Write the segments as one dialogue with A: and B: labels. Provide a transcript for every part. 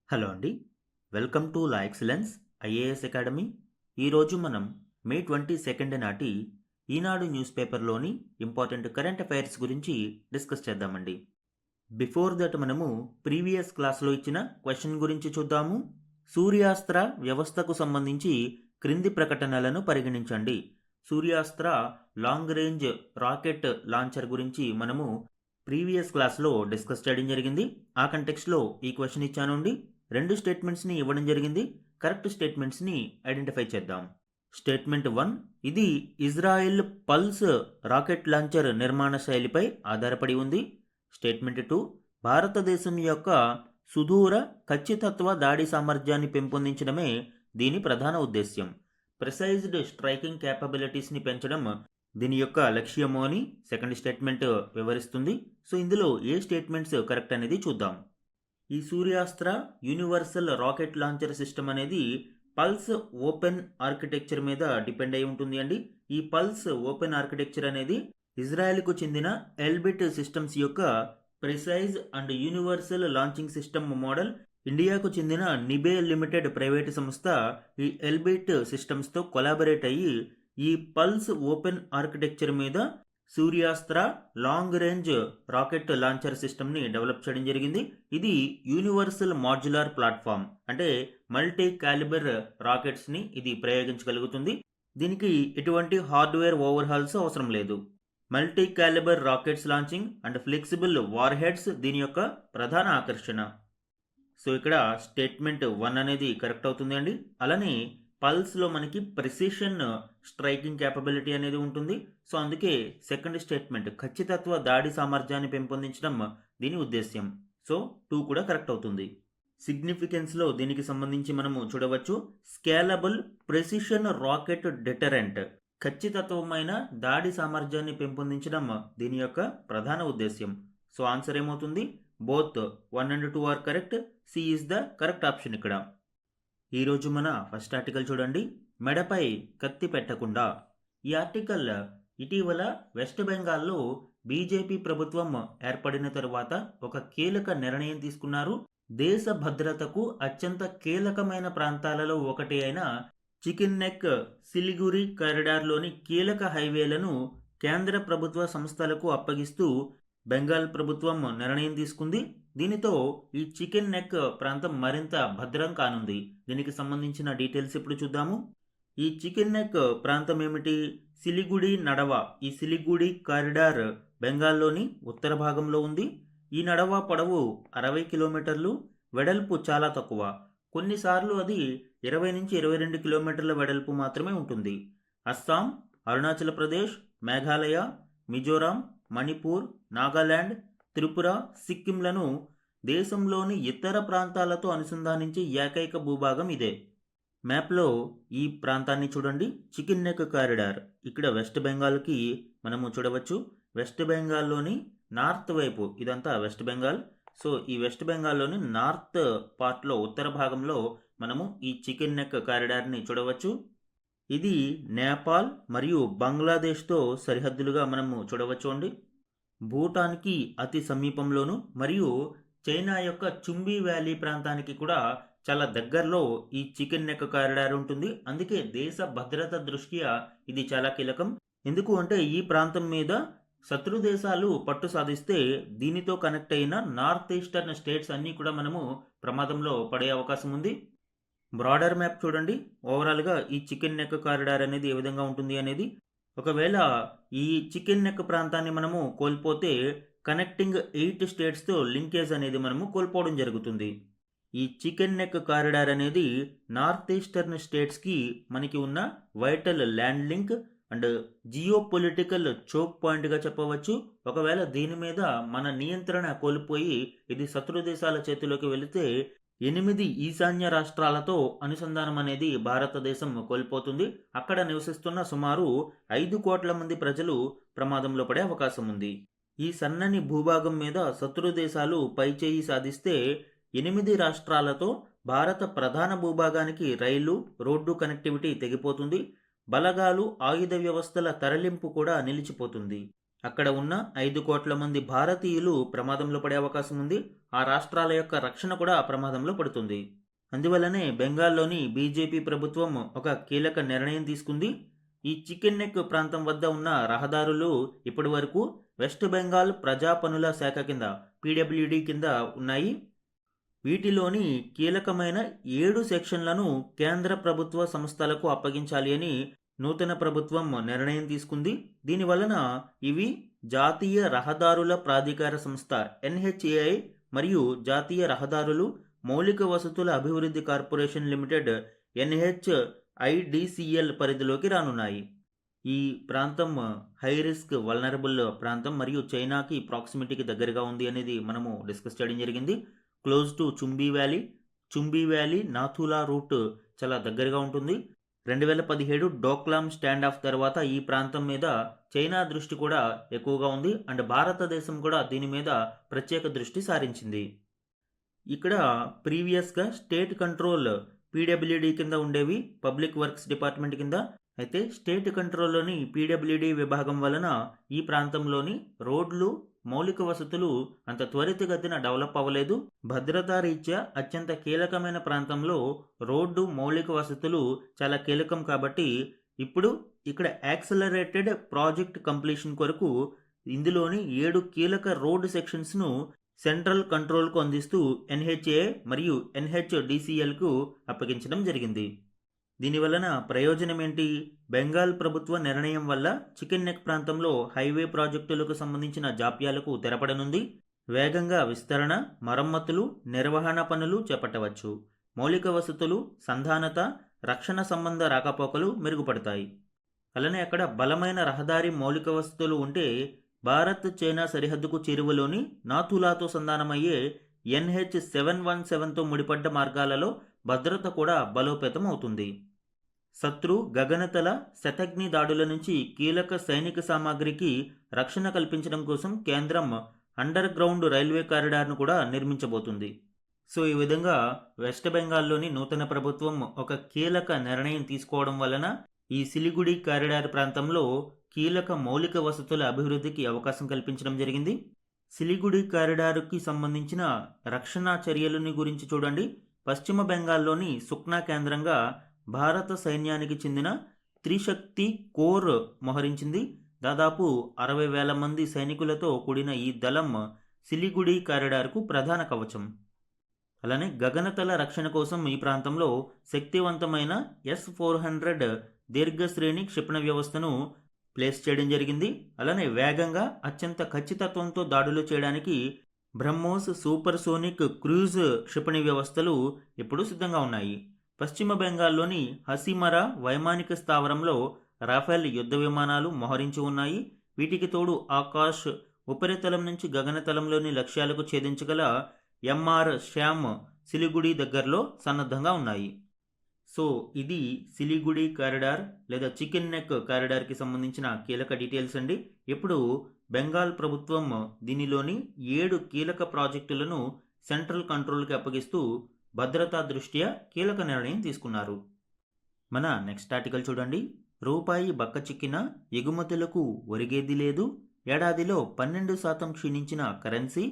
A: Hello అండి. Welcome to law excellence IAS academy. ఈరోజు మనం మే 22 నాటి ఈనాడు న్యూస్ పేపర్లోని ఇంపార్టెంట్ కరెంట్ అఫైర్స్ గురించి డిస్కస్ చేద్దామండి. బిఫోర్ దట్ మనము ప్రీవియస్ క్లాస్లో ఇచ్చిన క్వశ్చన్ గురించి చూద్దాము. సూర్యాస్త్ర వ్యవస్థకు సంబంధించి క్రింది ప్రకటనలను పరిగణించండి. Suryastra long range rocket launcher గురించి మనము ప్రీవియస్ క్లాస్లో డిస్కస్ చేయడం జరిగింది. ఆ కంటెక్స్లో ఈ క్వశ్చన్ ఇచ్చానండి. రెండు స్టేట్మెంట్స్ని ఇవ్వడం జరిగింది. కరెక్ట్ స్టేట్మెంట్స్ని ఐడెంటిఫై చేద్దాం. స్టేట్మెంట్ 1, ఇది ఇజ్రాయెల్ పల్స్ రాకెట్ లాంచర్ నిర్మాణ శైలిపై ఆధారపడి ఉంది. స్టేట్మెంట్ 2, భారతదేశం యొక్క సుదూర ఖచ్చితత్వ దాడి సామర్థ్యాన్ని పెంపొందించడమే దీని ప్రధాన ఉద్దేశ్యం. ప్రిసైజ్డ్ స్ట్రైకింగ్ క్యాపబిలిటీస్ని పెంచడం దీని యొక్క లక్ష్యము అని సెకండ్ స్టేట్మెంట్ వివరిస్తుంది. సో ఇందులో ఏ స్టేట్మెంట్స్ కరెక్ట్ అనేది చూద్దాం. ఈ Suryastra universal rocket launcher system అనేది పల్స్ ఓపెన్ ఆర్కిటెక్చర్ మీద డిపెండ్ అయి ఉంటుంది అండి. ఈ పల్స్ ఓపెన్ ఆర్కిటెక్చర్ అనేది ఇజ్రాయెల్కు చెందిన ఎల్బిట్ సిస్టమ్స్ యొక్క precise and universal launching system model. ఇండియాకు చెందిన నిబే లిమిటెడ్ ప్రైవేటు సంస్థ ఈ ఎల్బిట్ సిస్టమ్స్తో కొలాబరేట్ అయ్యి ఈ పల్స్ ఓపెన్ ఆర్కిటెక్చర్ మీద Suryastra long range rocket launcher సిస్టమ్ని డెవలప్ చేయడం జరిగింది. ఇది యూనివర్సల్ మాడ్యులర్ ప్లాట్ఫామ్, అంటే మల్టీ క్యాలిబర్ రాకెట్స్ని ఇది ప్రయోగించగలుగుతుంది. దీనికి ఎటువంటి హార్డ్వేర్ ఓవర్హాల్స్ అవసరం లేదు. Multi caliber rockets launching and flexible warheads దీని యొక్క ప్రధాన ఆకర్షణ. సో ఇక్కడ స్టేట్మెంట్ 1 అనేది కరెక్ట్ అవుతుంది అండి. అలానే పల్స్లో మనకి ప్రిసిషన్ స్ట్రైకింగ్ క్యాపబిలిటీ అనేది ఉంటుంది. సో అందుకే సెకండ్ స్టేట్మెంట్ ఖచ్చితత్వ దాడి సామర్థ్యాన్ని పెంపొందించడం దీని ఉద్దేశ్యం. సో 2 కూడా కరెక్ట్ అవుతుంది. సిగ్నిఫికెన్స్లో దీనికి సంబంధించి మనము చూడవచ్చు. స్కేలబుల్ ప్రెసిషన్ రాకెట్ డిటరెంట్, ఖచ్చితత్వమైన దాడి సామర్థ్యాన్ని పెంపొందించడం దీని యొక్క ప్రధాన ఉద్దేశ్యం. సో ఆన్సర్ ఏమవుతుంది? Both 1 and 2 are correct. C is the correct option ఇక్కడ. ఈరోజు మన ఫస్ట్ ఆర్టికల్ చూడండి, మెడపై కత్తి పెట్టకుండా. ఈ ఆర్టికల్ ఇటీవల వెస్ట్ బెంగాల్లో బీజేపీ ప్రభుత్వం ఏర్పడిన తరువాత ఒక కీలక నిర్ణయం తీసుకున్నారు. దేశ భద్రతకు అత్యంత కీలకమైన ప్రాంతాలలో ఒకటి అయిన చికెన్ నెక్ సిలిగురి కారిడార్లోని కీలక హైవేలను కేంద్ర ప్రభుత్వ సంస్థలకు అప్పగిస్తూ బెంగాల్ ప్రభుత్వం నిర్ణయం తీసుకుంది. దీనితో ఈ చికెన్ నెక్ ప్రాంతం మరింత భద్రం కానుంది. దీనికి సంబంధించిన డీటెయిల్స్ ఇప్పుడు చూద్దాము. ఈ చికెన్ నెక్ ప్రాంతం ఏమిటి? సిలిగుడి నడవ. ఈ సిలిగుడి కారిడార్ బెంగాల్లోని ఉత్తర భాగంలో ఉంది. ఈ నడవ పొడవు 60 కిలోమీటర్లు, వెడల్పు చాలా తక్కువ. కొన్నిసార్లు అది 20 నుంచి 22 కిలోమీటర్ల వెడల్పు మాత్రమే ఉంటుంది. అస్సాం, అరుణాచల్ ప్రదేశ్, మేఘాలయ, మిజోరాం, మణిపూర్, నాగాలాండ్, త్రిపుర, సిక్కింలను దేశంలోని ఇతర ప్రాంతాలతో అనుసంధానించే ఏకైక భూభాగం ఇదే. మ్యాప్లో ఈ ప్రాంతాన్ని చూడండి, చికెన్ నెక్ కారిడార్. ఇక్కడ వెస్ట్ బెంగాల్కి మనము చూడవచ్చు. వెస్ట్ బెంగాల్లోని నార్త్ వైపు ఇదంతా వెస్ట్ బెంగాల్. సో ఈ వెస్ట్ బెంగాల్లోని నార్త్ పార్ట్లో ఉత్తర భాగంలో మనము ఈ చికెన్ నెక్ కారిడార్ని చూడవచ్చు. ఇది నేపాల్ మరియు బంగ్లాదేశ్తో సరిహద్దులుగా మనము చూడవచ్చు అండి. భూటాన్కి అతి సమీపంలోను మరియు చైనా యొక్క చుంబీ వ్యాలీ ప్రాంతానికి కూడా చాలా దగ్గరలో ఈ చికెన్ నెక్ కారిడార్ ఉంటుంది. అందుకే దేశ భద్రత దృష్ట్యా ఇది చాలా కీలకం. ఎందుకు అంటే ఈ ప్రాంతం మీద శత్రు దేశాలు పట్టు సాధిస్తే దీనితో కనెక్ట్ అయిన నార్త్ ఈస్టర్న్ స్టేట్స్ అన్నీ కూడా మనము ప్రమాదంలో పడే అవకాశం ఉంది. బ్రాడర్ మ్యాప్ చూడండి. ఓవరాల్గా ఈ చికెన్ నెక్ కారిడార్ అనేది ఏ విధంగా ఉంటుంది అనేది. ఒకవేళ ఈ చికెన్ నెక్ ప్రాంతాన్ని మనము కోల్పోతే కనెక్టింగ్ 8 స్టేట్స్తో లింకేజ్ అనేది మనము కోల్పోవడం జరుగుతుంది. ఈ చికెన్ నెక్ కారిడార్ అనేది నార్త్ ఈస్టర్న్ స్టేట్స్కి మనకి ఉన్న vital land link and geo political choke పాయింట్గా చెప్పవచ్చు. ఒకవేళ దీని మీద మన నియంత్రణ కోల్పోయి ఇది శత్రు దేశాల చేతిలోకి వెళితే 8 ఈశాన్య రాష్ట్రాలతో అనుసంధానం అనేది భారతదేశం కోల్పోతుంది. అక్కడ నివసిస్తున్న సుమారు 5 కోట్ల మంది ప్రజలు ప్రమాదంలో పడే అవకాశం ఉంది. ఈ సన్నని భూభాగం మీద శత్రు దేశాలు పైచేయి సాధిస్తే 8 రాష్ట్రాలతో భారత ప్రధాన భూభాగానికి రైలు, రోడ్డు కనెక్టివిటీ తెగిపోతుంది. బలగాలు, ఆయుధ వ్యవస్థల తరలింపు కూడా నిలిచిపోతుంది. అక్కడ ఉన్న 5 కోట్ల మంది భారతీయులు ప్రమాదంలో పడే అవకాశం ఉంది. ఆ రాష్ట్రాల యొక్క రక్షణ కూడా ప్రమాదంలో పడుతుంది. అందువల్లనే బెంగాల్లోని బీజేపీ ప్రభుత్వం ఒక కీలక నిర్ణయం తీసుకుంది. ఈ చికెన్ నెక్ ప్రాంతం వద్ద ఉన్న రహదారులు ఇప్పటి వరకు వెస్ట్ బెంగాల్ ప్రజా పనుల శాఖ కింద పీడబ్ల్యూడి కింద ఉన్నాయి. వీటిలోని కీలకమైన 7 సెక్షన్లను కేంద్ర ప్రభుత్వ సంస్థలకు అప్పగించాలి అని నూతన ప్రభుత్వం నిర్ణయం తీసుకుంది. దీనివలన ఇవి జాతీయ రహదారుల ప్రాధికార సంస్థ NHAI మరియు జాతీయ రహదారులు మౌలిక వసతుల అభివృద్ధి కార్పొరేషన్ లిమిటెడ్ NHIDCL పరిధిలోకి రానున్నాయి. ఈ ప్రాంతం హై రిస్క్ వల్నరబుల్ ప్రాంతం మరియు చైనాకి ప్రాక్సిమిటీకి దగ్గరగా ఉంది అనేది మనము డిస్కస్ చేయడం జరిగింది. క్లోజ్ టు చుంబీ వ్యాలీ నాథులా రూట్ చాలా దగ్గరగా ఉంటుంది. 2017 డోక్లాం స్టాండ్ ఆఫ్ తర్వాత ఈ ప్రాంతం మీద చైనా దృష్టి కూడా ఎక్కువగా ఉంది అండ్ భారతదేశం కూడా దీని మీద ప్రత్యేక దృష్టి సారించింది. ఇక్కడ ప్రీవియస్గా స్టేట్ కంట్రోల్ పీడబ్ల్యూడి కింద ఉండేవి, పబ్లిక్ వర్క్స్ డిపార్ట్మెంట్ కింద. అయితే స్టేట్ కంట్రోల్లోని పీడబ్ల్యూడి విభాగం వలన ఈ ప్రాంతంలోని రోడ్లు మౌలిక వసతులు అంత త్వరితగతిన డెవలప్ అవ్వలేదు. భద్రతా రీత్యా అత్యంత కీలకమైన ప్రాంతంలో రోడ్డు మౌలిక వసతులు చాలా కీలకం కాబట్టి ఇప్పుడు ఇక్కడ యాక్సలరేటెడ్ ప్రాజెక్ట్ కంప్లీషన్ కొరకు ఇందులోని 7 కీలక రోడ్ సెక్షన్స్ను సెంట్రల్ కంట్రోల్కు అందిస్తూ NHAI మరియు NHDCLకు అప్పగించడం జరిగింది. దీనివలన ప్రయోజనం ఏంటి? బెంగాల్ ప్రభుత్వ నిర్ణయం వల్ల చికెన్ నెక్ ప్రాంతంలో హైవే ప్రాజెక్టులకు సంబంధించిన జాప్యాలకు తెరపడనుంది. వేగంగా విస్తరణ, మరమ్మతులు, నిర్వహణ పనులు చేపట్టవచ్చు. మౌలిక వసతులు, సంధానత, రక్షణ సంబంధ రాకపోకలు మెరుగుపడతాయి. అలానే అక్కడ బలమైన రహదారి మౌలిక వసతులు ఉంటే భారత్ చైనా సరిహద్దుకు చేరువలోని నాథులాతో సంధానమయ్యే NH717తో ముడిపడ్డ మార్గాలలో భద్రత కూడా బలోపేతం అవుతుంది. శత్రు గగనతల శతఘ్ని దాడుల నుంచి కీలక సైనిక సామాగ్రికి రక్షణ కల్పించడం కోసం కేంద్రం అండర్ గ్రౌండ్ రైల్వే కారిడార్ను కూడా నిర్మించబోతుంది. సో ఈ విధంగా వెస్ట్ బెంగాల్లోని నూతన ప్రభుత్వం ఒక కీలక నిర్ణయం తీసుకోవడం వలన ఈ సిలిగుడి కారిడార్ ప్రాంతంలో కీలక మౌలిక వసతుల అభివృద్ధికి అవకాశం కల్పించడం జరిగింది. సిలిగుడి కారిడార్కి సంబంధించిన రక్షణ చర్యలని గురించి చూడండి. పశ్చిమ బెంగాల్లోని సుక్నా కేంద్రంగా భారత సైన్యానికి చెందిన త్రిశక్తి కోర్ మోహరించింది. దాదాపు 60,000 మంది సైనికులతో కూడిన ఈ దళం సిలిగుడి కారిడార్కు ప్రధాన కవచం. అలానే గగనతల రక్షణ కోసం ఈ ప్రాంతంలో శక్తివంతమైన S-400 దీర్ఘశ్రేణి క్షిపణి వ్యవస్థను ప్లేస్ చేయడం జరిగింది. అలానే వేగంగా అత్యంత ఖచ్చితత్వంతో దాడులు చేయడానికి బ్రహ్మోస్ సూపర్సోనిక్ క్రూజ్ క్షిపణి వ్యవస్థలు ఇప్పుడు సిద్ధంగా ఉన్నాయి. పశ్చిమ బెంగాల్లోని హసిమరా వైమానిక స్థావరంలో రాఫెల్ యుద్ధ విమానాలు మోహరించి ఉన్నాయి. వీటికి తోడు ఆకాష్ ఉపరితలం నుంచి గగనతలంలోని లక్ష్యాలకు ఛేదించగల MR శ్యామ్ సిలిగుడి దగ్గరలో సన్నద్ధంగా ఉన్నాయి. సో ఇది సిలిగుడి కారిడార్ లేదా చికెన్ నెక్ కారిడార్కి సంబంధించిన కీలక డీటెయిల్స్ అండి. ఇప్పుడు బెంగాల్ ప్రభుత్వం దీనిలోని 7 కీలక ప్రాజెక్టులను సెంట్రల్ కంట్రోల్కి అప్పగిస్తూ భద్రతా దృష్ట్యా కీలక నిర్ణయం తీసుకున్నారు. మన నెక్స్ట్ ఆర్టికల్ చూడండి. రూపాయి బక్క చిక్కిన ఎగుమతులకు ఒరిగేది లేదు, ఏడాదిలో 12% క్షీణించిన కరెన్సీ,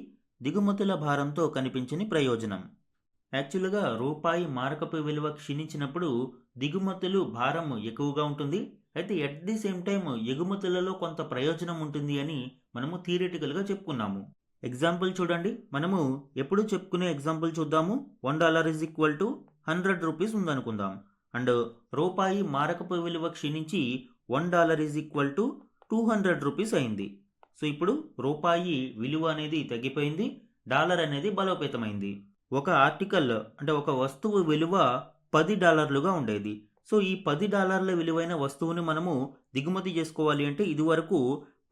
A: దిగుమతుల భారంతో కనిపించని ప్రయోజనం. యాక్చువల్గా రూపాయి మారకపు విలువ క్షీణించినప్పుడు దిగుమతులు భారం ఎక్కువగా ఉంటుంది. అయితే ఎట్ ది సేమ్ టైం ఎగుమతులలో కొంత ప్రయోజనం ఉంటుంది అని మనము థియరిటికల్గా చెప్పుకున్నాము. ఎగ్జాంపుల్ చూడండి. మనము ఎప్పుడు చెప్పుకునే ఎగ్జాంపుల్ చూద్దాము. $1 = 100 రూపీస్ ఉందనుకుందాం. అండ్ రూపాయి మారకపు విలువ క్షీణించి $1 = 200 రూపీస్ అయింది. సో ఇప్పుడు రూపాయి విలువ అనేది తగ్గిపోయింది, డాలర్ అనేది బలోపేతమైంది. ఒక ఆర్టికల్ అంటే ఒక వస్తువు విలువ $10గా ఉండేది. సో ఈ $10 విలువైన వస్తువుని మనము దిగుమతి చేసుకోవాలి అంటే ఇదివరకు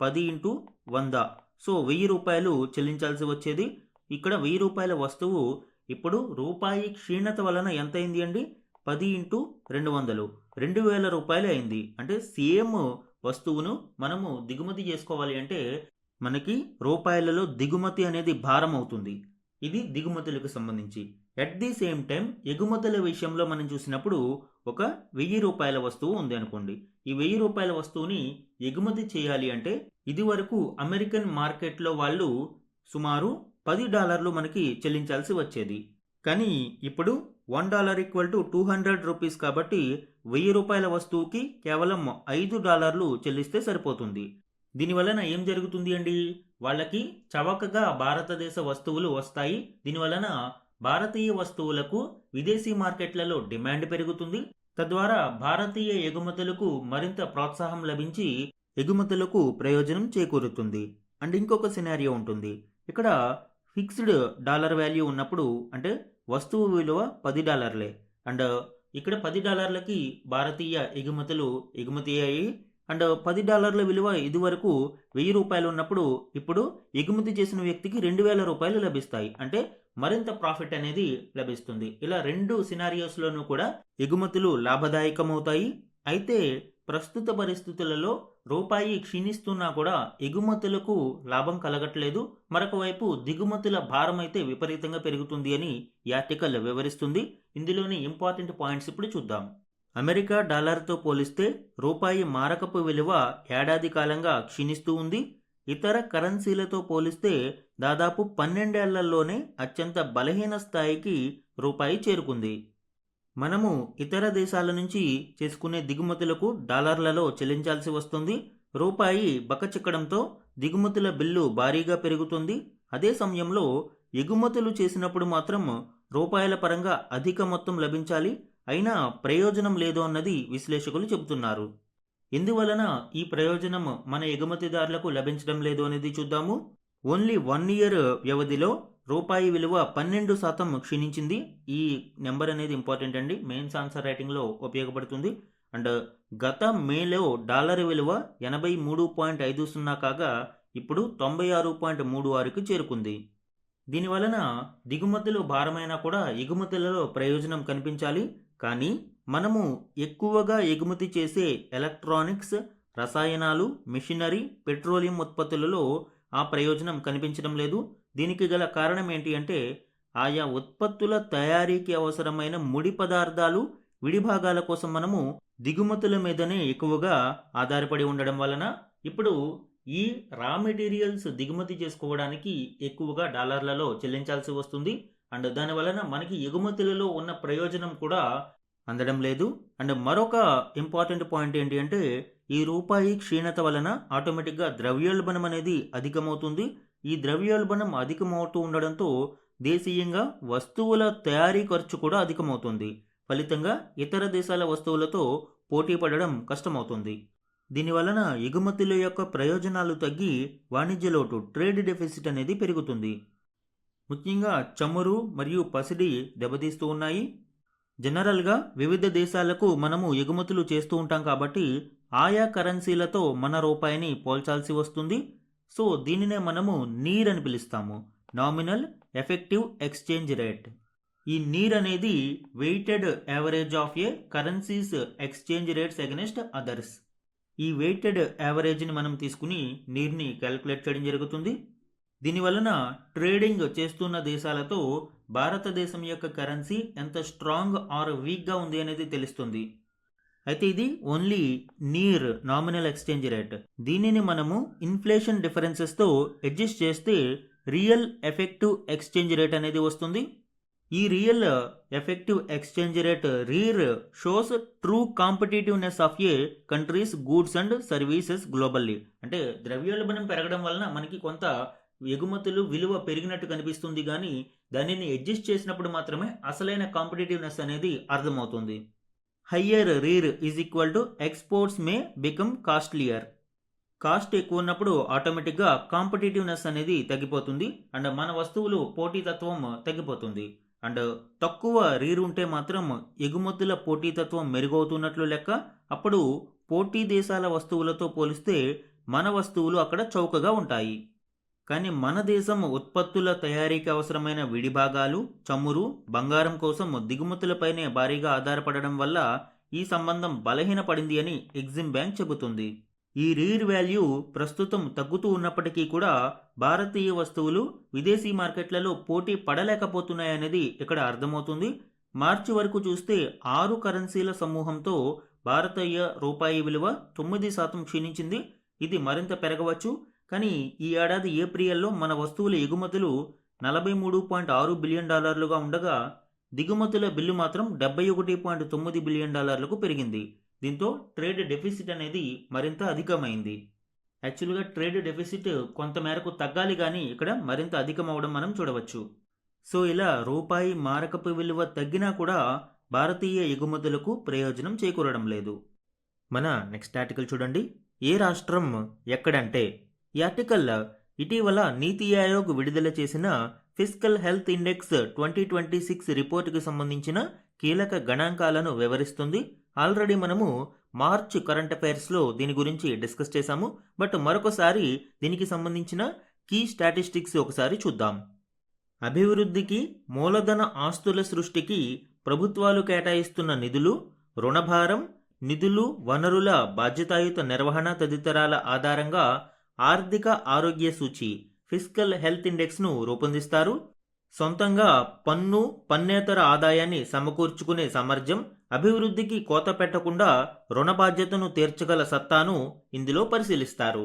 A: 10 × 100, సో ₹1000 చెల్లించాల్సి వచ్చేది. ఇక్కడ ₹1000 వస్తువు ఇప్పుడు రూపాయి క్షీణత వలన ఎంత అయింది అండి? 10 × 200 ₹2000 అయింది. అంటే సేమ్ వస్తువును మనము దిగుమతి చేసుకోవాలి అంటే మనకి రూపాయలలో దిగుమతి అనేది భారం అవుతుంది. ఇది దిగుమతులకు సంబంధించి. ఎట్ ది సేమ్ టైం ఎగుమతుల విషయంలో మనం చూసినప్పుడు ఒక 1000 రూపాయల వస్తువు ఉంది అనుకోండి. ఈ 1000 రూపాయల వస్తువుని ఎగుమతి చేయాలి అంటే ఇది వరకు అమెరికన్ మార్కెట్లో వాళ్ళు సుమారు $10 మనకి చెల్లించాల్సి వచ్చేది. కానీ ఇప్పుడు $1 = 200 రూపీస్ కాబట్టి 1000 రూపాయల వస్తువుకి కేవలం $5 చెల్లిస్తే సరిపోతుంది. దీనివలన ఏం జరుగుతుంది అండి, వాళ్ళకి చవకగా భారతదేశ వస్తువులు వస్తాయి. దీనివలన భారతీయ వస్తువులకు విదేశీ మార్కెట్లలో డిమాండ్ పెరుగుతుంది. తద్వారా భారతీయ ఎగుమతులకు మరింత ప్రోత్సాహం లభించి ఎగుమతులకు ప్రయోజనం చేకూరుతుంది. అండ్ ఇంకొక సినారియో ఉంటుంది. ఇక్కడ ఫిక్స్డ్ డాలర్ వాల్యూ ఉన్నప్పుడు అంటే వస్తువు విలువ $10 అండ్ ఇక్కడ $10కి భారతీయ ఎగుమతులు ఎగుమతి అయ్యాయి. అండ్ $10 విలువ ఇదివరకు 1000 రూపాయలు ఉన్నప్పుడు ఇప్పుడు ఎగుమతి చేసిన వ్యక్తికి 2000 రూపాయలు లభిస్తాయి. అంటే మరింత ప్రాఫిట్ అనేది లభిస్తుంది. ఇలా రెండు సినారియోస్లోనూ కూడా ఎగుమతులు లాభదాయకమవుతాయి. అయితే ప్రస్తుత పరిస్థితులలో రూపాయి క్షీణిస్తున్నా కూడా ఎగుమతులకు లాభం కలగట్లేదు. మరొక వైపు దిగుమతుల భారం అయితే విపరీతంగా పెరుగుతుంది అని ఈ ఆర్టికల్ వివరిస్తుంది. ఇందులోని ఇంపార్టెంట్ పాయింట్స్ ఇప్పుడు చూద్దాం. అమెరికా డాలర్తో పోలిస్తే రూపాయి మారకపు విలువ ఏడాది కాలంగా క్షీణిస్తూ ఉంది. ఇతర కరెన్సీలతో పోలిస్తే దాదాపు 12 ఏళ్లలోనే అత్యంత బలహీన స్థాయికి రూపాయి చేరుకుంది. మనము ఇతర దేశాల నుంచి చేసుకునే దిగుమతులకు డాలర్లలో చెల్లించాల్సి వస్తుంది. రూపాయి బక్కచిక్కడంతో దిగుమతుల బిల్లు భారీగా పెరుగుతుంది. అదే సమయంలో ఎగుమతులు చేసినప్పుడు మాత్రం రూపాయల పరంగా అధిక మొత్తం లభించాలి, అయినా ప్రయోజనం లేదు అన్నది విశ్లేషకులు చెబుతున్నారు. ఎందువలన ఈ ప్రయోజనం మన ఎగుమతిదారులకు లభించడం లేదు అనేది చూద్దాము. ఓన్లీ 1 ఇయర్ వ్యవధిలో రూపాయి విలువ 12% క్షీణించింది. ఈ నెంబర్ అనేది ఇంపార్టెంట్ అండి, మెయిన్స్ ఆన్సర్ రైటింగ్లో ఉపయోగపడుతుంది. అండ్ గత మేలో డాలర్ విలువ 83.50 కాగా ఇప్పుడు 96.36కి చేరుకుంది. దీనివలన దిగుమతులు భారమైనా కూడా ఎగుమతులలో ప్రయోజనం కనిపించాలి. కానీ మనము ఎక్కువగా ఎగుమతి చేసే ఎలక్ట్రానిక్స్, రసాయనాలు, మిషనరీ, పెట్రోలియం ఉత్పత్తులలో ఆ ప్రయోజనం కనిపించడం లేదు. దీనికి గల కారణం ఏంటి అంటే ఆయా ఉత్పత్తుల తయారీకి అవసరమైన ముడి పదార్థాలు, విడిభాగాల కోసం మనము దిగుమతుల మీదనే ఎక్కువగా ఆధారపడి ఉండడం వలన ఇప్పుడు ఈ రా మెటీరియల్స్ దిగుమతి చేసుకోవడానికి ఎక్కువగా డాలర్లలో చెల్లించాల్సి వస్తుంది. అండ్ దానివలన మనకి ఎగుమతులలో ఉన్న ప్రయోజనం కూడా అందడం లేదు. అండ్ మరొక ఇంపార్టెంట్ పాయింట్ ఏంటి అంటే ఈ రూపాయి క్షీణత వలన ఆటోమేటిక్గా ద్రవ్యోల్బణం అనేది అధికమవుతుంది. ఈ ద్రవ్యోల్బణం అధికమవుతూ ఉండడంతో దేశీయంగా వస్తువుల తయారీ ఖర్చు కూడా అధికమవుతుంది. ఫలితంగా ఇతర దేశాల వస్తువులతో పోటీ పడడం కష్టమవుతుంది. దీనివలన ఎగుమతుల యొక్క ప్రయోజనాలు తగ్గి వాణిజ్య లోటు, ట్రేడ్ డెఫిసిట్ అనేది పెరుగుతుంది. ముఖ్యంగా చమురు మరియు పసిడి దెబ్బతీస్తూ ఉన్నాయి. జనరల్గా వివిధ దేశాలకు మనము ఎగుమతులు చేస్తూ ఉంటాం కాబట్టి ఆయా కరెన్సీలతో మన రూపాయిని పోల్చాల్సి వస్తుంది. సో దీనినే మనము నీర్ అని పిలుస్తాము, నామినల్ ఎఫెక్టివ్ ఎక్స్చేంజ్ రేట్. ఈ నీర్ అనేది weighted average of a currencies exchange rates against others. ఈ వెయిటెడ్ యావరేజ్ని మనం తీసుకుని నీర్ని క్యాలిక్యులేట్ చేయడం జరుగుతుంది. దీనివలన ట్రేడింగ్ చేస్తున్న దేశాలతో భారతదేశం యొక్క కరెన్సీ ఎంత స్ట్రాంగ్ ఆర్ వీక్గా ఉంది అనేది తెలుస్తుంది. అయితే ఇది ఓన్లీ నీర్, నామినల్ ఎక్స్చేంజ్ రేట్. దీనిని మనము ఇన్ఫ్లేషన్ డిఫరెన్సెస్తో అడ్జస్ట్ చేస్తే రియల్ ఎఫెక్టివ్ ఎక్స్చేంజ్ రేట్ అనేది వస్తుంది. ఈ real effective exchange rate rear shows true competitiveness of A countries goods and services globally. అంటే ద్రవ్యోల్బణం పెరగడం వలన మనకి కొంత ఎగుమతులు విలువ పెరిగినట్టు కనిపిస్తుంది, కానీ దానిని అడ్జస్ట్ చేసినప్పుడు మాత్రమే అసలైన కాంపిటేటివ్నెస్ అనేది అర్థమవుతుంది. Higher rear is equal to exports may become costlier. Cost ఎక్కువ ఉన్నప్పుడు ఆటోమేటిక్గా కాంపిటేటివ్నెస్ అనేది తగ్గిపోతుంది అండ్ మన వస్తువులు పోటీతత్వం తగ్గిపోతుంది. అండ్ తక్కువ రీర్ ఉంటే మాత్రం ఎగుమతుల పోటీతత్వం మెరుగవుతున్నట్లు లెక్క. అప్పుడు పోటీ దేశాల వస్తువులతో పోలిస్తే మన వస్తువులు అక్కడ చౌకగా ఉంటాయి. కానీ మన దేశం ఉత్పత్తుల తయారీకి అవసరమైన విడిభాగాలు, చమురు, బంగారం కోసం దిగుమతులపైనే భారీగా ఆధారపడడం వల్ల ఈ సంబంధం బలహీనపడింది అని ఎగ్జిమ్ బ్యాంక్ చెబుతుంది. ఈ రీర్ వాల్యూ ప్రస్తుతం తగ్గుతూ ఉన్నప్పటికీ కూడా భారతీయ వస్తువులు విదేశీ మార్కెట్లలో పోటీ పడలేకపోతున్నాయనేది ఇక్కడ అర్థమవుతుంది. మార్చి వరకు చూస్తే 6 కరెన్సీల సమూహంతో భారతీయ రూపాయి విలువ 9% క్షీణించింది. ఇది మరింత పెరగవచ్చు. కానీ ఈ ఏడాది ఏప్రిల్లో మన వస్తువుల ఎగుమతులు $43.6 బిలియన్ ఉండగా దిగుమతుల బిల్లు మాత్రం $71.9 బిలియన్ పెరిగింది. దీంతో ట్రేడ్ డెఫిసిట్ అనేది మరింత అధికమైంది. యాక్చువల్గా ట్రేడ్ డెఫిసిట్ కొంతమేరకు తగ్గాలి కానీ ఇక్కడ మరింత అధికమవడం మనం చూడవచ్చు. సో ఇలా రూపాయి మారకపు విలువ తగ్గినా కూడా భారతీయ ఎగుమతులకు ప్రయోజనం చేకూరడం లేదు. మన నెక్స్ట్ ఆర్టికల్ చూడండి. ఏ రాష్ట్రం ఎక్కడంటే ఈ ఆర్టికల్ ఇటీవల నీతి ఆయోగ్ విడుదల చేసిన ఫిస్కల్ హెల్త్ ఇండెక్స్ 2026 రిపోర్టుకు సంబంధించిన కీలక గణాంకాలను వివరిస్తుంది. ఆల్రెడీ మనము మార్చ్ కరెంట్ అఫైర్స్లో దీని గురించి డిస్కస్ చేశాము. బట్ మరొకసారి దీనికి సంబంధించిన కీ స్టాటిస్టిక్స్ ఒకసారి చూద్దాం. అభివృద్ధికి, మూలధన ఆస్తుల సృష్టికి ప్రభుత్వాలు కేటాయిస్తున్న నిధులు, రుణభారం, నిధులు, వనరుల బాధ్యతాయుత నిర్వహణ తదితరాల ఆధారంగా ఆర్థిక ఆరోగ్య సూచి ఫిస్కల్ హెల్త్ ఇండెక్స్ను రూపొందిస్తారు. సొంతంగా పన్ను, పన్నేతర ఆదాయాన్ని సమకూర్చుకునే సామర్థ్యం, అభివృద్ధికి కోత పెట్టకుండా రుణ బాధ్యతను తీర్చగల సత్తాను ఇందులో పరిశీలిస్తారు.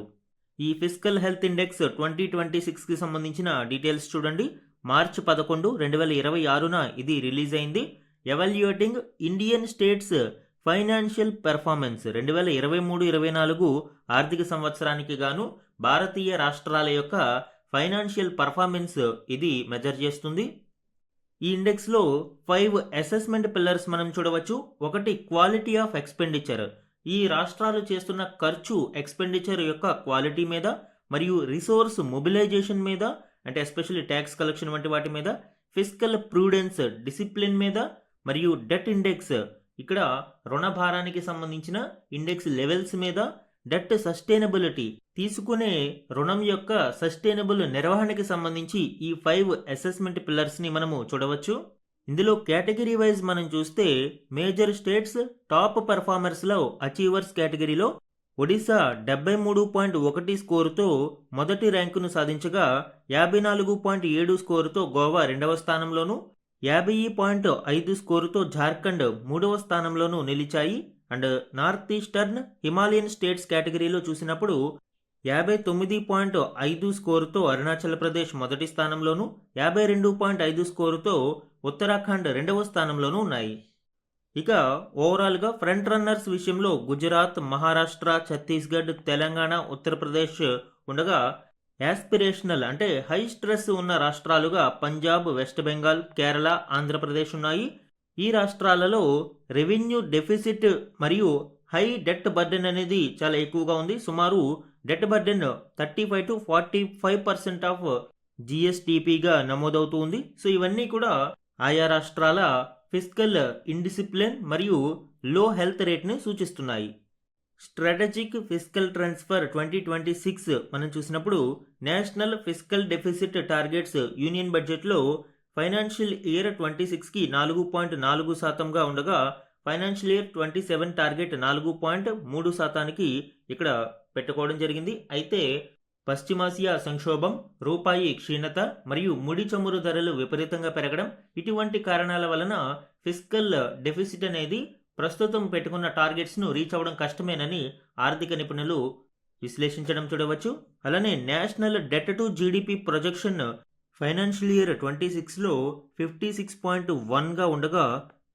A: ఈ ఫిస్కల్ హెల్త్ ఇండెక్స్ 2026కి సంబంధించిన డీటెయిల్స్ చూడండి. మార్చి 11, 2026న ఇది రిలీజ్ అయింది. Evaluating Indian states financial performance 2023-24 ఆర్థిక సంవత్సరానికి గాను భారతీయ రాష్ట్రాల యొక్క ఫైనాన్షియల్ పర్ఫార్మెన్స్ ఇది మెజర్ చేస్తుంది. ఈ ఇండెక్స్లో 5 అసెస్మెంట్ పిల్లర్స్ మనం చూడవచ్చు. ఒకటి క్వాలిటీ ఆఫ్ ఎక్స్పెండిచర్, ఈ రాష్ట్రాలు చేస్తున్న ఖర్చు ఎక్స్పెండిచర్ యొక్క క్వాలిటీ మీద, మరియు రిసోర్స్ మొబిలైజేషన్ మీద, అంటే ఎస్పెషల్లీ ట్యాక్స్ కలెక్షన్ వంటి వాటి మీద, ఫిస్కల్ ప్రూడెన్స్ డిసిప్లిన్ మీద, మరియు డెట్ ఇండెక్స్ ఇక్కడ రుణభారానికి సంబంధించిన ఇండెక్స్ లెవెల్స్ మీద, డెట్ సస్టైనబిలిటీ తీసుకునే రుణం యొక్క సస్టైనబుల్ నిర్వహణకి సంబంధించి ఈ 5 అసెస్మెంట్ పిల్లర్స్ని మనము చూడవచ్చు. ఇందులో కేటగిరీ వైజ్ మనం చూస్తే మేజర్ స్టేట్స్ టాప్ పెర్ఫార్మర్స్లో అచీవర్స్ కేటగిరీలో ఒడిశా 73.1 స్కోరుతో మొదటి ర్యాంకును సాధించగా 54.7 స్కోరుతో గోవా 2వ స్థానంలోను, 50.5 స్కోరుతో జార్ఖండ్ 3వ స్థానంలోనూ నిలిచాయి. And north eastern Himalayan states కేటగిరీలో చూసినప్పుడు 59.5 స్కోరుతో అరుణాచల్ ప్రదేశ్ మొదటి స్థానంలోను, 52.5 స్కోరుతో ఉత్తరాఖండ్ 2వ స్థానంలోనూ ఉన్నాయి. ఇక ఓవరాల్గా ఫ్రంట్ రన్నర్స్ విషయంలో గుజరాత్, మహారాష్ట్ర, ఛత్తీస్గఢ్, తెలంగాణ, ఉత్తరప్రదేశ్ ఉండగా యాస్పిరేషనల్ అంటే హై స్ట్రెస్ ఉన్న రాష్ట్రాలుగా పంజాబ్, వెస్ట్ బెంగాల్, కేరళ, ఆంధ్రప్రదేశ్ ఉన్నాయి. ఈ రాష్ట్రాలలో రెవెన్యూ డెఫిసిట్ మరియు హై డెట్ బర్డెన్ అనేది చాలా ఎక్కువగా ఉంది. సుమారు డెట్ బర్డెన్ 35 to 45% ఆఫ్ జిఎస్టిపిగా నమోదవుతుంది. సో ఇవన్నీ కూడా ఆయా రాష్ట్రాల ఫిస్కల్ ఇండిసిప్లిన్ మరియు లో హెల్త్ రేట్ని సూచిస్తున్నాయి. స్ట్రాటజిక్ ఫిస్కల్ ట్రాన్స్ఫర్ 2026 మనం చూసినప్పుడు national fiscal deficit targets union బడ్జెట్లో ఫైనాన్షియల్ ఇయర్ 26కి 4.4%గా ఉండగా ఫైనాన్షియల్ ఇయర్ 27 టార్గెట్ 4.3%కి ఇక్కడ పెట్టుకోవడం జరిగింది. అయితే పశ్చిమాసియా సంక్షోభం, రూపాయి క్షీణత మరియు ముడి చమురు ధరలు విపరీతంగా పెరగడం, ఇటువంటి కారణాల వలన ఫిస్కల్ డెఫిసిట్ అనేది ప్రస్తుతం పెట్టుకున్న టార్గెట్స్ను రీచ్ అవ్వడం కష్టమేనని ఆర్థిక నిపుణులు విశ్లేషించడం చూడవచ్చు. అలానే national debt to GDP projection financial year 26లో 56.1గా ఉండగా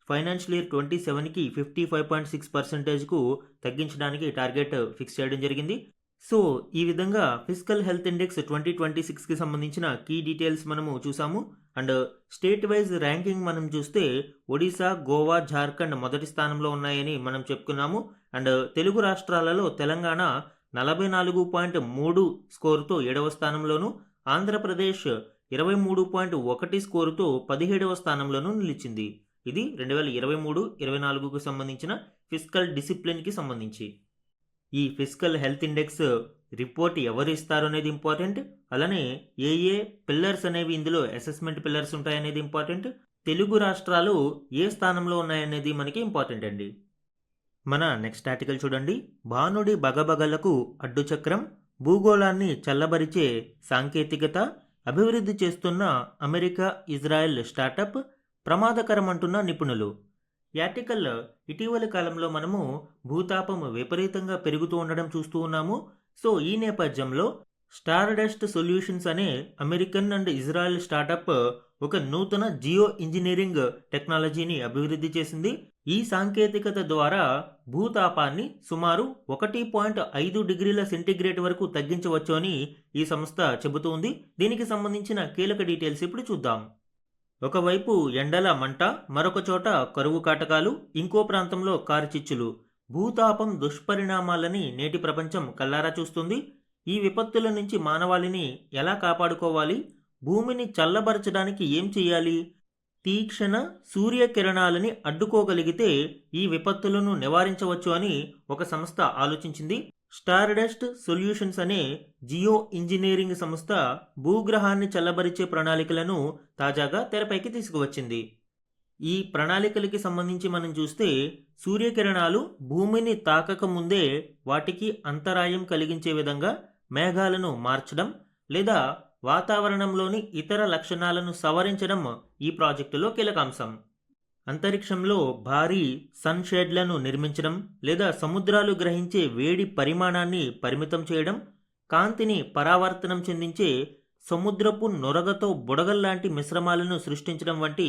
A: ఫైనాన్షియల్ ఇయర్ 27కి 55.6%కు తగ్గించడానికి టార్గెట్ ఫిక్స్ చేయడం జరిగింది. సో ఈ విధంగా ఫిస్కల్ హెల్త్ ఇండెక్స్ 2026కి సంబంధించిన కీ డీటెయిల్స్ మనము చూసాము. అండ్ స్టేట్ వైజ్ ర్యాంకింగ్ మనం చూస్తే ఒడిశా, గోవా, జార్ఖండ్ మొదటి స్థానంలో ఉన్నాయని మనం చెప్పుకున్నాము. అండ్ తెలుగు రాష్ట్రాలలో తెలంగాణ 44.3 స్కోరుతో 7వ స్థానంలోను, ఆంధ్రప్రదేశ్ 23.1 స్కోరుతో 17వ స్థానంలోనూ నిలిచింది. ఇది 2023-24కు సంబంధించిన ఫిస్కల్ డిసిప్లిన్కి సంబంధించి. ఈ ఫిస్కల్ హెల్త్ ఇండెక్స్ రిపోర్ట్ ఎవరు ఇస్తారు అనేది ఇంపార్టెంట్. అలానే ఏ పిల్లర్స్ అనేవి ఇందులో అసెస్మెంట్ పిల్లర్స్ ఉంటాయనేది ఇంపార్టెంట్. తెలుగు రాష్ట్రాలు ఏ స్థానంలో ఉన్నాయనేది మనకి ఇంపార్టెంట్ అండి. మన నెక్స్ట్ ఆర్టికల్ చూడండి. భానుడి బగబగలకు అడ్డుచక్రం, భూగోళాన్ని చల్లబరిచే సాంకేతికత అభివృద్ధి చేస్తున్న అమెరికా ఇజ్రాయెల్ స్టార్టప్ ప్రమాదకరమంటున్న నిపుణులు. యార్టికల్ ఇటీవలి కాలంలో మనము భూతాపం విపరీతంగా పెరుగుతూ ఉండడం చూస్తూ ఉన్నాము. సో ఈ నేపథ్యంలో స్టార్డస్ట్ సొల్యూషన్స్ అనే అమెరికన్ అండ్ ఇజ్రాయెల్ స్టార్టప్ ఒక నూతన జియో ఇంజనీరింగ్ టెక్నాలజీని అభివృద్ధి చేసింది. ఈ సాంకేతికత ద్వారా భూతాపాన్ని సుమారు 1.5 డిగ్రీల సెంటీగ్రేడ్ వరకు తగ్గించవచ్చు అని ఈ సంస్థ చెబుతోంది. దీనికి సంబంధించిన కీలక డీటెయిల్స్ ఇప్పుడు చూద్దాం. ఒకవైపు ఎండల మంట, మరొక చోట కరువు కాటకాలు, ఇంకో ప్రాంతంలో కారుచిచ్చులు. భూతాపం దుష్పరిణామాలని నేటి ప్రపంచం కల్లారా చూస్తుంది. ఈ విపత్తుల నుంచి మానవాళిని ఎలా కాపాడుకోవాలి, భూమిని చల్లబరచడానికి ఏం చేయాలి, తీక్షణ సూర్యకిరణాలని అడ్డుకోగలిగితే ఈ విపత్తులను నివారించవచ్చు అని ఒక సంస్థ ఆలోచించింది. స్టార్డస్ట్ సొల్యూషన్స్ అనే జియో ఇంజనీరింగ్ సంస్థ భూగ్రహాన్ని చల్లబరిచే ప్రణాళికలను తాజాగా తెరపైకి తీసుకువచ్చింది. ఈ ప్రణాళికలకి సంబంధించి మనం చూస్తే సూర్యకిరణాలు భూమిని తాకక ముందే వాటికి అంతరాయం కలిగించే విధంగా మేఘాలను మార్చడం లేదా వాతావరణంలోని ఇతర లక్షణాలను సవరించడం ఈ ప్రాజెక్టులో కీలకాంశం. అంతరిక్షంలో భారీ సన్షేడ్లను నిర్మించడం లేదా సముద్రాలు గ్రహించే వేడి పరిమాణాన్ని పరిమితం చేయడం, కాంతిని పరావర్తనం చెందించే సముద్రపు నొరగతో బుడగల్లాంటి మిశ్రమాలను సృష్టించడం వంటి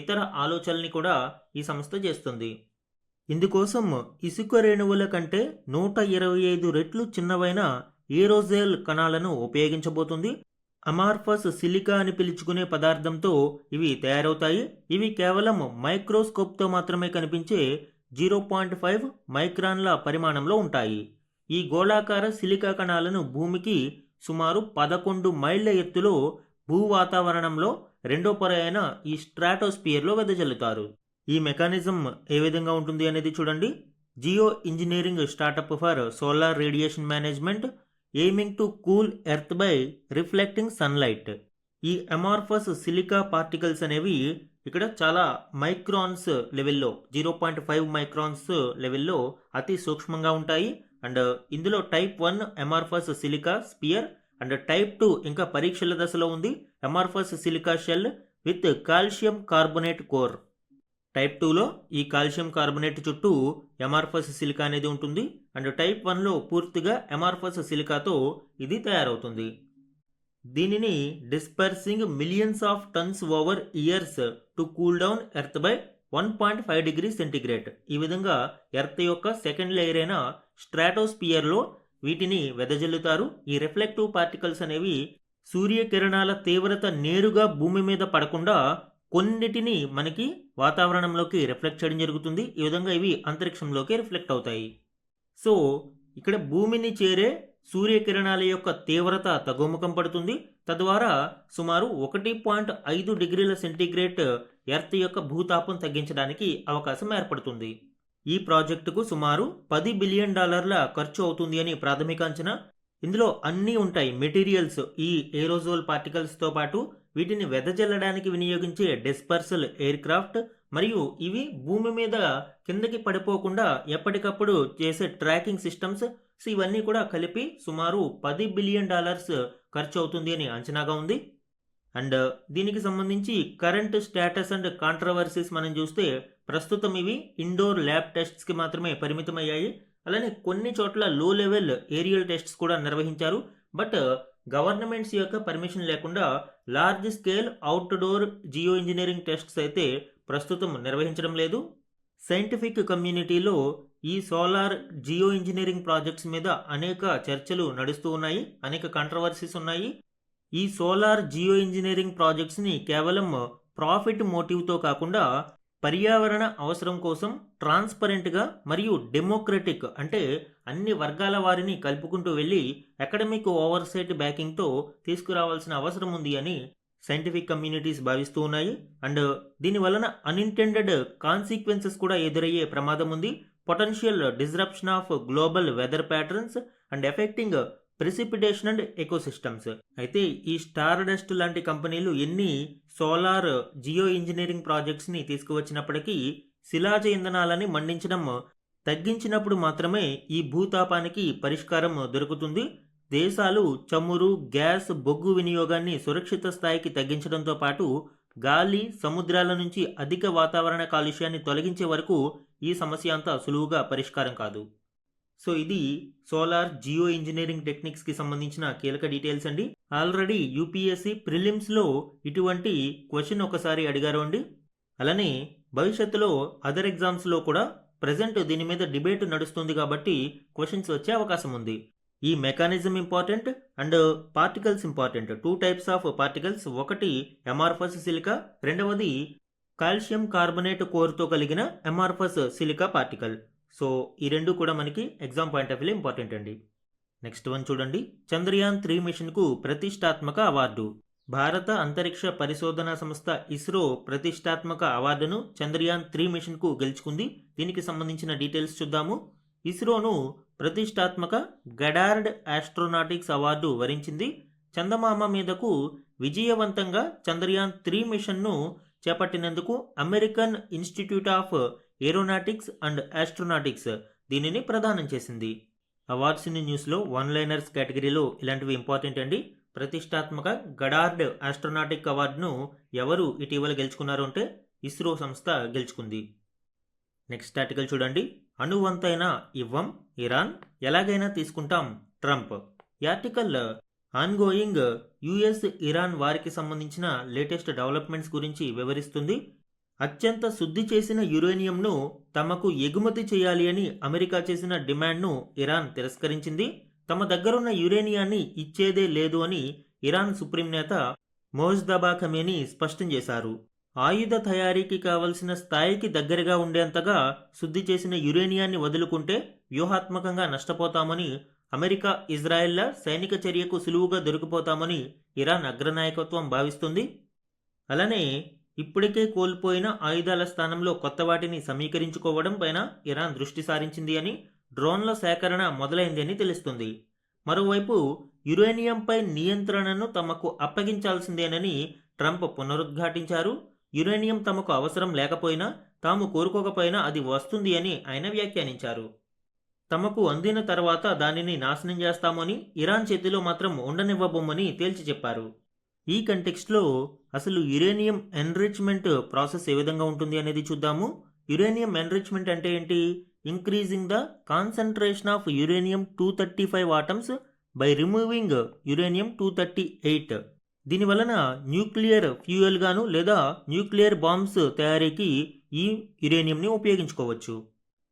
A: ఇతర ఆలోచనల్ని కూడా ఈ సంస్థ చేస్తుంది. ఇందుకోసం ఇసుక రేణువుల కంటే 125 రెట్లు చిన్నవైన ఏరోజెల్ కణాలను ఉపయోగించబోతుంది. అమార్ఫస్ సిలికా అని పిలుచుకునే పదార్థంతో ఇవి తయారవుతాయి. ఇవి కేవలం మైక్రోస్కోప్తో మాత్రమే కనిపించే 0.5 మైక్రాన్ల పరిమాణంలో ఉంటాయి. ఈ గోళాకార సిలికా కణాలను భూమికి సుమారు 11 మైళ్ళ ఎత్తులో భూ వాతావరణంలో రెండో పొర అయిన ఈ స్ట్రాటోస్పియర్లో వెదజల్లుతారు. ఈ మెకానిజం ఏ విధంగా ఉంటుంది అనేది చూడండి. Geo engineering startup for solar radiation management aiming to cool earth by reflecting sunlight. ఈ అమార్ఫస్ సిలికా పార్టికల్స్ అనేవి ఇక్కడ చాలా మైక్రాన్స్ లెవెల్లో 0.5 మైక్రాన్స్ లెవెల్లో అతి సూక్ష్మంగా ఉంటాయి. అండ్ ఇందులో type 1 amorphous silica sphere and type 2 ఇంకా పరీక్షల దశలో ఉంది amorphous silica shell with calcium carbonate core. Type 2లో ఈ కాల్షియం కార్బొనేట్ చుట్టూ అమార్ఫస్ సిలికా అనేది ఉంటుంది. అండ్ టైప్ 1లో పూర్తిగా అమార్ఫస్ సిలికాతో ఇది తయారవుతుంది. దీనిని dispersing millions of tons over years to cool down earth by 1.5 degree centigrade. ఈ విధంగా ఎర్త్ యొక్క సెకండ్ లేయర్ అయిన స్ట్రాటోస్పియర్లో వీటిని వెదజల్లుతారు. ఈ రిఫ్లెక్టివ్ పార్టికల్స్ అనేవి సూర్యకిరణాల తీవ్రత నేరుగా భూమి మీద పడకుండా కొన్నిటిని మనకి వాతావరణంలోకి రిఫ్లెక్ట్ చేయడం జరుగుతుంది. ఈ విధంగా ఇవి అంతరిక్షంలోకి రిఫ్లెక్ట్ అవుతాయి. సో ఇక్కడ భూమిని చేరే సూర్యకిరణాల యొక్క తీవ్రత తగ్గుముఖం పడుతుంది. తద్వారా సుమారు 1.5 డిగ్రీల సెంటీగ్రేడ్ ఎర్త్ యొక్క భూతాపం తగ్గించడానికి అవకాశం ఏర్పడుతుంది. ఈ ప్రాజెక్టుకు సుమారు $10 బిలియన్ ఖర్చు అవుతుంది అని ప్రాథమిక అంచనా. ఇందులో అన్నీ ఉంటాయి మెటీరియల్స్. ఈ ఏరోజోల్ పార్టికల్స్తో పాటు వీటిని వెదజల్లడానికి వినియోగించే డిస్పర్సల్ ఎయిర్ క్రాఫ్ట్ మరియు ఇవి భూమి మీద కిందకి పడిపోకుండా ఎప్పటికప్పుడు చేసే ట్రాకింగ్ సిస్టమ్స్. సో ఇవన్నీ కూడా కలిపి సుమారు $10 బిలియన్ ఖర్చు అవుతుంది అని అంచనాగా ఉంది. అండ్ దీనికి సంబంధించి కరెంట్ స్టేటస్ అండ్ కాంట్రవర్సీస్ మనం చూస్తే ప్రస్తుతం ఇవి ఇండోర్ ల్యాబ్ టెస్ట్స్కి మాత్రమే పరిమితమయ్యాయి. అలానే కొన్ని చోట్ల లో లెవెల్ ఏరియల్ టెస్ట్స్ కూడా నిర్వహించారు. బట్ గవర్నమెంట్స్ యొక్క పర్మిషన్ లేకుండా large scale outdoor geo engineering tests అయితే ప్రస్తుతం నిర్వహించడం లేదు. సైంటిఫిక్ కమ్యూనిటీలో ఈ సోలార్ జియో ఇంజనీరింగ్ ప్రాజెక్ట్స్ మీద అనేక చర్చలు నడుస్తూ ఉన్నాయి, అనేక కాంట్రవర్సీస్ ఉన్నాయి. ఈ సోలార్ జియో ఇంజనీరింగ్ ప్రాజెక్ట్స్ని కేవలం ప్రాఫిట్ మోటివ్తో కాకుండా పర్యావరణ అవసరం కోసం ట్రాన్స్పరెంట్గా మరియు డెమోక్రటిక్ అంటే అన్ని వర్గాల వారిని కలుపుకుంటూ వెళ్ళి అకాడమిక్ ఓవర్సైట్ బ్యాకింగ్తో తీసుకురావాల్సిన అవసరం ఉంది అని సైంటిఫిక్ కమ్యూనిటీస్ భావిస్తూ ఉన్నాయి. అండ్ దీనివలన అన్ఇంటెండెడ్ కాన్సిక్వెన్సెస్ కూడా ఎదురయ్యే ప్రమాదం ఉంది. Potential disruption of global weather patterns and affecting precipitation and ecosystems. అయితే ఈ స్టార్డస్ట్ లాంటి కంపెనీలు ఎన్ని సోలార్ జియో ఇంజనీరింగ్ ప్రాజెక్ట్స్ని తీసుకువచ్చినప్పటికీ శిలాజ ఇంధనాలని మండించడం తగ్గించినప్పుడు మాత్రమే ఈ భూతాపానికి పరిష్కారం దొరుకుతుంది. దేశాలు చమురు, గ్యాస్, బొగ్గు వినియోగాన్ని సురక్షిత స్థాయికి తగ్గించడంతో పాటు గాలి, సముద్రాల నుంచి అధిక వాతావరణ కాలుష్యాన్ని తొలగించే వరకు ఈ సమస్య అంతా సులువుగా పరిష్కారం కాదు. సో ఇది సోలార్ జియో ఇంజనీరింగ్ టెక్నిక్స్కి సంబంధించిన కీలక డీటెయిల్స్ అండి. ఆల్రెడీ యూపీఎస్సీ ప్రిలిమ్స్లో ఇటువంటి క్వశ్చన్ ఒకసారి అడిగారు అండి. అలానే భవిష్యత్తులో అదర్ ఎగ్జామ్స్లో కూడా ప్రజెంట్ దీని మీద డిబేట్ నడుస్తుంది కాబట్టి క్వశ్చన్స్ వచ్చే అవకాశం ఉంది. ఈ mechanism important and particles important. 2 types of particles, ఒకటి అమార్ఫస్ సిలికా, రెండవది కాల్షియం కార్బొనేట్ కోర్తో కలిగిన అమార్ఫస్ సిలికా పార్టికల్. సో ఈ రెండు కూడా మనకి exam point of view important అండి. నెక్స్ట్ వన్ చూడండి. చంద్రయాన్ 3 మిషన్కు ప్రతిష్టాత్మక అవార్డు. భారత అంతరిక్ష పరిశోధనా సంస్థ ఇస్రో ప్రతిష్టాత్మక అవార్డును చంద్రయాన్ 3 మిషన్కు గెలుచుకుంది. దీనికి సంబంధించిన డీటెయిల్స్ చూద్దాము. ఇస్రోను ప్రతిష్టాత్మక గడార్డ్ ఆస్ట్రోనాటిక్స్ అవార్డు వరించింది. చందమామ మీదకు విజయవంతంగా చంద్రయాన్ 3 మిషన్ను చేపట్టినందుకు American Institute of Aeronautics and Astronautics దీనిని ప్రదానం చేసింది. అవార్డ్స్ ఇన్ న్యూస్లో వన్ లైనర్స్ కేటగిరీలో ఇలాంటివి ఇంపార్టెంట్ అండి. ప్రతిష్టాత్మక గడార్డ్ ఆస్ట్రోనాటిక్ అవార్డును ఎవరు ఇటీవల గెలుచుకున్నారు అంటే ఇస్రో సంస్థ గెలుచుకుంది. నెక్స్ట్ ఆర్టికల్ చూడండి. అణువంతైనా ఇవ్వం ఇరాన్, ఎలాగైనా తీసుకుంటాం ట్రంప్. ఈ ఆర్టికల్ ఆన్గోయింగ్ యుఎస్ ఇరాన్ వారికి సంబంధించిన లేటెస్ట్ డెవలప్మెంట్స్ గురించి వివరిస్తుంది. అత్యంత శుద్ధి చేసిన యురేనియంను తమకు ఎగుమతి చేయాలి అని అమెరికా చేసిన డిమాండ్ను ఇరాన్ తిరస్కరించింది. తమ దగ్గరున్న యురేనియాన్ని ఇచ్చేదే లేదు అని ఇరాన్ సుప్రీం నేత మోజ్తబా ఖమేనీ స్పష్టం చేశారు. ఆయుధ తయారీకి కావలసిన స్థాయికి దగ్గరగా ఉండేంతగా శుద్ధి చేసిన యురేనియాన్ని వదులుకుంటే వ్యూహాత్మకంగా నష్టపోతామని, అమెరికా ఇజ్రాయెల్ల సైనిక చర్యకు సులువుగా దొరికిపోతామని ఇరాన్ అగ్రనాయకత్వం భావిస్తుంది. అలానే ఇప్పటికే కోల్పోయిన ఆయుధాల స్థానంలో కొత్త వాటిని సమీకరించుకోవడం పైన ఇరాన్ దృష్టి సారించింది అని, డ్రోన్ల సేకరణ మొదలైంది అని తెలుస్తుంది. మరోవైపు యురేనియంపై నియంత్రణను తమకు అప్పగించాల్సిందేనని ట్రంప్ పునరుద్ఘాటించారు. యురేనియం తమకు అవసరం లేకపోయినా, తాము కోరుకోకపోయినా అది వస్తుంది అని ఆయన వ్యాఖ్యానించారు. తమకు అందిన తర్వాత దానిని నాశనం చేస్తామని, ఇరాన్ చేతిలో మాత్రం ఉండనివ్వబోమని తేల్చి చెప్పారు. ఈ కంటెక్స్ట్లో అసలు యురేనియం ఎన్రిచ్మెంట్ ప్రాసెస్ ఏ విధంగా ఉంటుంది అనేది చూద్దాము. యురేనియం ఎన్రిచ్మెంట్ అంటే ఏంటి? Increasing the concentration of uranium 235 atoms by removing uranium 238. దీని వలన న్యూక్లియర్ ఫ్యూయల్ గాను లేదా న్యూక్లియర్ బాంబ్స్ తయారీకి ఈ యురేనియంని ఉపయోగించుకోవచ్చు.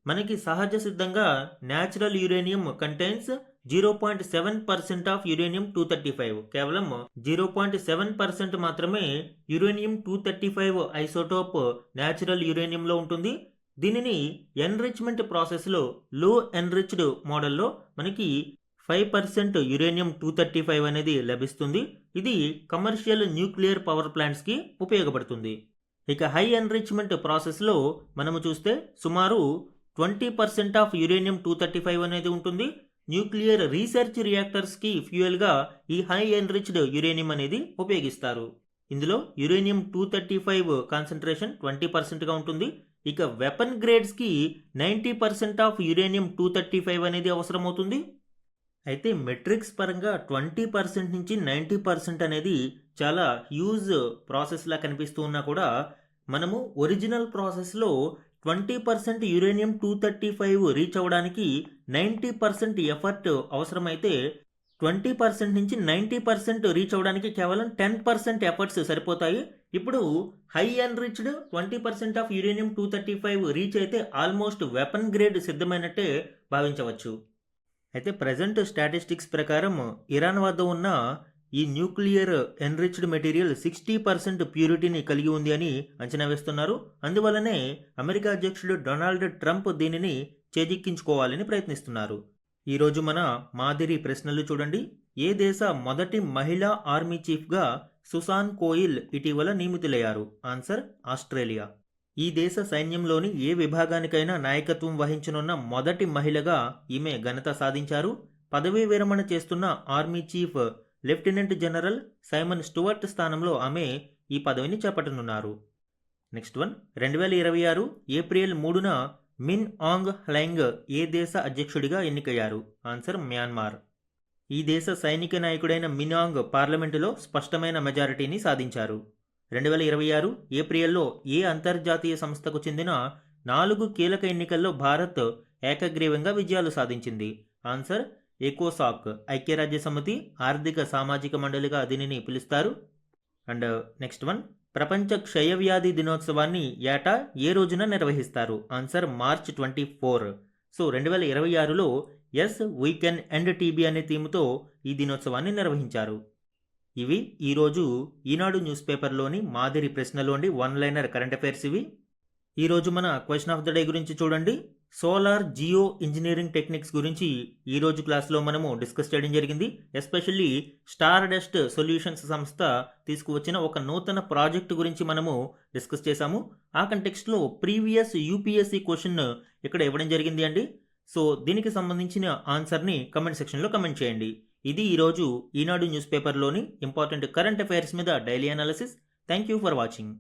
A: మనకి సహజ సిద్ధంగా natural uranium contains 0.7% of uranium 235. కేవలం 0.7% మాత్రమే యురేనియం 235 ఐసోటోప్ న్యాచురల్ యురేనియంలో ఉంటుంది. దీనిని ఎన్రిచ్మెంట్ ప్రాసెస్లో లో ఎన్రిచ్డ్ మోడల్లో మనకి 5% యురేనియం 235 అనేది లభిస్తుంది. ఇది కమర్షియల్ న్యూక్లియర్ పవర్ ప్లాంట్స్కి ఉపయోగపడుతుంది. ఇక హై ఎన్రిచ్మెంట్ ప్రాసెస్లో మనము చూస్తే సుమారు 20% ఆఫ్ యురేనియం 235 అనేది ఉంటుంది. న్యూక్లియర్ రీసెర్చ్ రియాక్టర్స్కి ఫ్యూయల్గా ఈ హై ఎన్రిచ్డ్ యురేనియం అనేది ఉపయోగిస్తారు. ఇందులో యురేనియం 235 కాన్సన్ట్రేషన్ 20%గా ఉంటుంది. ఇక వెపన్ గ్రేడ్స్కి 90% ఆఫ్ యురేనియం 235 అనేది అవసరమవుతుంది. అయితే మెట్రిక్స్ పరంగా 20% నుంచి 90% అనేది చాలా హ్యూజ్ ప్రాసెస్లా కనిపిస్తూ ఉన్నా కూడా మనము ఒరిజినల్ ప్రాసెస్లో 20% యురేనియం 235 రీచ్ అవ్వడానికి 90% ఎఫర్ట్ అవసరమైతే 20% నుంచి 90% రీచ్ అవ్వడానికి కేవలం 10% ఎఫర్ట్స్ సరిపోతాయి. ఇప్పుడు high enriched 20% of uranium 235 reach అయితే ఆల్మోస్ట్ వెపన్ గ్రేడ్ సిద్ధమైనట్టే భావించవచ్చు. అయితే ప్రజెంట్ స్టాటిస్టిక్స్ ప్రకారం ఇరాన్ వద్ద ఉన్న ఈ న్యూక్లియర్ ఎన్రిచ్డ్ మెటీరియల్ 60% ప్యూరిటీని కలిగి ఉంది అని అంచనా వేస్తున్నారు. అందువల్లనే అమెరికా అధ్యక్షుడు డొనాల్డ్ ట్రంప్ దీనిని చేజిక్కించుకోవాలని ప్రయత్నిస్తున్నారు. ఈరోజు మన మాదిరి ప్రశ్నలు చూడండి. ఏ దేశ మొదటి మహిళా ఆర్మీ చీఫ్గా సుసాన్ కోయిల్ ఇటీవల నియమితులయ్యారు? Answer Australia. ఈ దేశ సైన్యంలోని ఏ విభాగానికైనా నాయకత్వం వహించనున్న మొదటి మహిళగా ఈమె ఘనత సాధించారు. పదవీ విరమణ చేస్తున్న army chief lieutenant general Simon Stuart స్థానంలో ఆమె ఈ పదవిని చేపట్టనున్నారు. Next one. 2026 ఏప్రిల్ 3న మిన్ ఆంగ్ హ్లైంగ్ ఏ దేశ అధ్యక్షుడిగా ఎన్నికయ్యారు? Answer Myanmar. ఈ దేశ సైనిక నాయకుడైన మినాంగ్ పార్లమెంటులో స్పష్టమైన మెజారిటీని సాధించారు. 2026 ఏప్రిల్లో ఏ అంతర్జాతీయ సంస్థకు చెందిన 4 కీలక ఎన్నికల్లో భారత్ ఏకగ్రీవంగా విజయాలు సాధించింది? ఆన్సర్ ఎకోసాక్, ఐక్యరాజ్య సమితి ఆర్థిక సామాజిక మండలిగా దీనిని పిలుస్తారు. అండ్ నెక్స్ట్ వన్, ప్రపంచ క్షయవ్యాధి దినోత్సవాన్ని ఏటా ఏ రోజున నిర్వహిస్తారు? Answer March 24. సో 2026లో yes we can end TB అనే థీమ్తో ఈ దినోత్సవాన్ని నిర్వహించారు. ఇవి ఈరోజు ఈనాడు న్యూస్ పేపర్లోని మాదిరి ప్రశ్నలోని వన్ లైనర్ కరెంట్ అఫైర్స్ ఇవి. ఈరోజు మన క్వశ్చన్ ఆఫ్ ద డే గురించి చూడండి. సోలార్ జియో ఇంజనీరింగ్ టెక్నిక్స్ గురించి ఈరోజు క్లాస్లో మనము డిస్కస్ చేయడం జరిగింది. ఎస్పెషల్లీ స్టార్ డస్ట్ సొల్యూషన్స్ సంస్థ తీసుకువచ్చిన ఒక నూతన ప్రాజెక్టు గురించి మనము డిస్కస్ చేశాము. ఆ కంటెక్స్ట్లో ప్రీవియస్ యూపీఎస్సీ క్వశ్చన్ ఇక్కడ ఇవ్వడం జరిగింది అండి. సో దీనికి సంబంధించిన ఆన్సర్ని కమెంట్ సెక్షన్లో కమెంట్ చేయండి. ఇది ఈరోజు ఈనాడు న్యూస్ పేపర్లోని ఇంపార్టెంట్ కరెంట్ అఫైర్స్ మీద daily analysis. Thank you for watching.